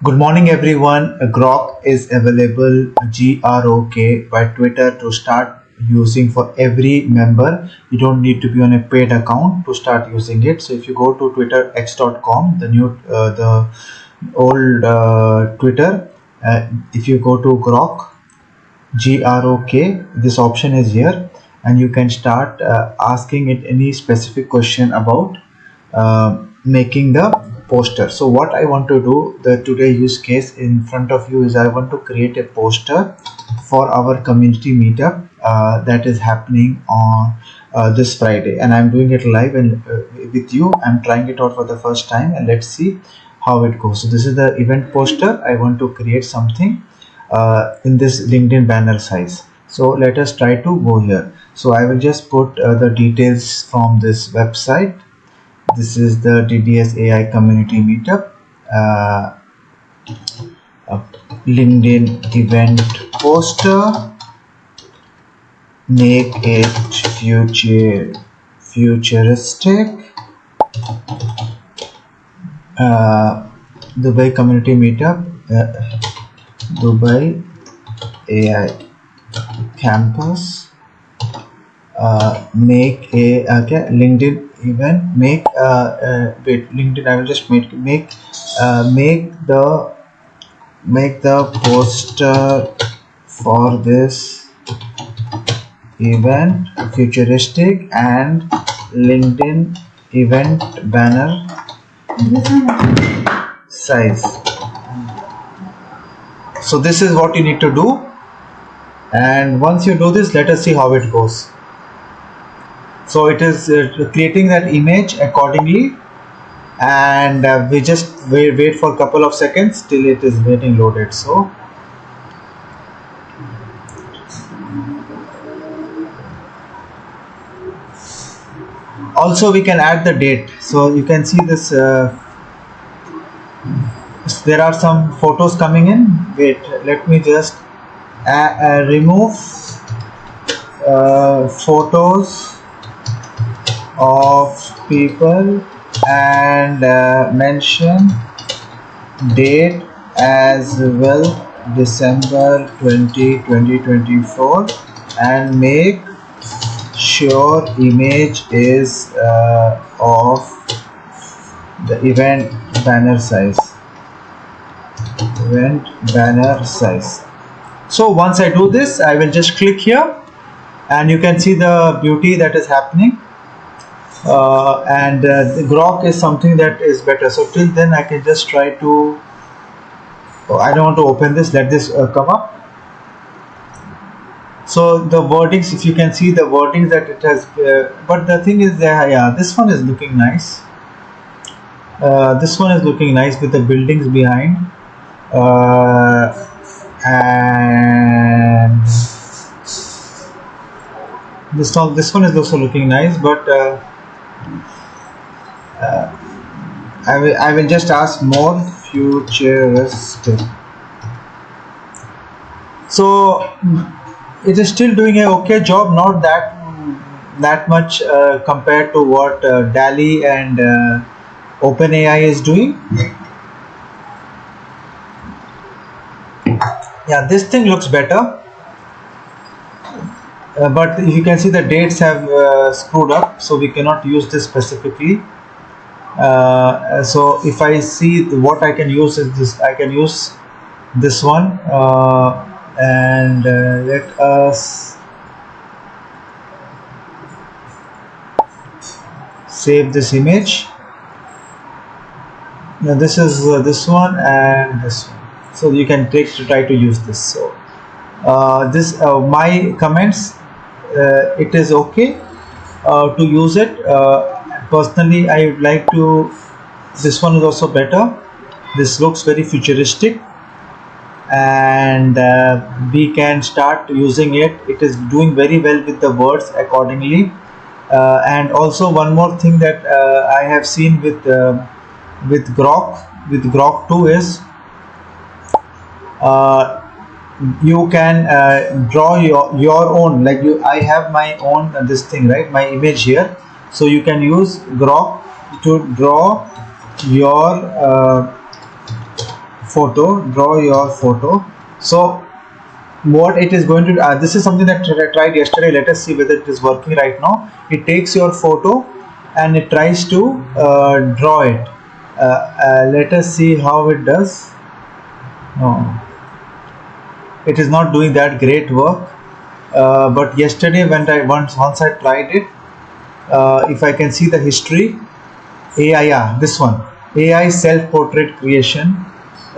Good morning, everyone. Grok is available, Grok, by Twitter to start using for every member. You don't need to be on a paid account to start using it. So if you go to twitterx.com, the old Twitter, if you go to Grok, Grok, this option is here, and you can start asking it any specific question about making the poster. So what I want to do, the today use case in front of you is I want to create a poster for our community meetup that is happening on this Friday, and I'm doing it live and with you. I'm trying it out for the first time, and let's see how it goes. So this is the event poster. I want to create something in this LinkedIn banner size. So let us try to go here. So I will just put the details from this website. This is the DDS AI community meetup, LinkedIn event poster. Make it futuristic. Dubai community meetup, Dubai AI campus. Make a LinkedIn event. Make wait, LinkedIn. I will just make the poster for this event futuristic and LinkedIn event banner size. So this is what you need to do, and once you do this, let us see how it goes. So it is creating that image accordingly, and we just wait for a couple of seconds till it is getting loaded. So also we can add the date. So you can see this, there are some photos coming in. Wait, let me just remove photos of people and mention date as well, December 20, 2024, and make sure image is of the event banner size. So once I do this, I will just click here, and you can see the beauty that is happening. The Grok is something that is better. So till then I can just try to, I don't want to open this, let this come up. So the wordings, if you can see the wordings that it has, but the thing is that, yeah, this one is looking nice. This one is looking nice with the buildings behind, and this one is also looking nice, but I will just ask more futuristic. So it is still doing a okay job, not that much compared to what DALI and OpenAI is doing. Yeah, this thing looks better, but you can see the dates have screwed up, so we cannot use this specifically. So if I see what I can use is this, I can use this one, and let us save this image. Now this is this one and this one, so you can try to use this. So this my comments, it is okay to use it. Personally, I would like to, this one is also better. This looks very futuristic, and we can start using it. It is doing very well with the words accordingly. And also one more thing that I have seen with Grok 2 is you can draw your own, like I have my own this thing, right, my image here. So you can use Grok to draw your photo, draw your photo. So what it is going to this is something that I tried yesterday. Let us see whether it is working right now. It takes your photo and it tries to draw it. Let us see how it does. No, it is not doing that great work, but yesterday when I once I tried it, if I can see the history, AI, yeah, this one, AI self portrait creation,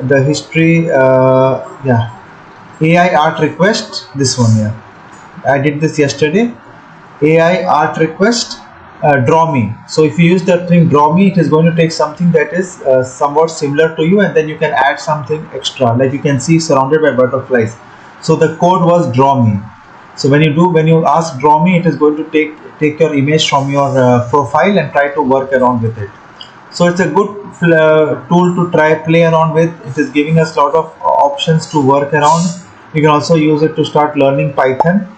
the history, yeah, AI art request, this one, yeah, I did this yesterday. AI art request, draw me. So if you use the thing draw me, it is going to take something that is somewhat similar to you, and then you can add something extra. Like you can see surrounded by butterflies. So the code was draw me. So when you ask draw me, it is going to take your image from your profile and try to work around with it. So it's a good tool to try play around with. It is giving us a lot of options to work around. You can also use it to start learning Python.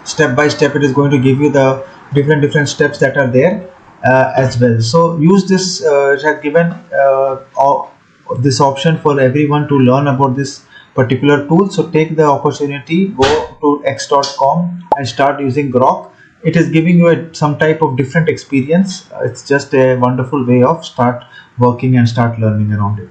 Step by step, it is going to give you the different steps that are there as well. So use this. It has given this option for everyone to learn about this particular tool. So take the opportunity, go to x.com and start using Grok. It is giving you some type of different experience. It's just a wonderful way of start working and start learning around it.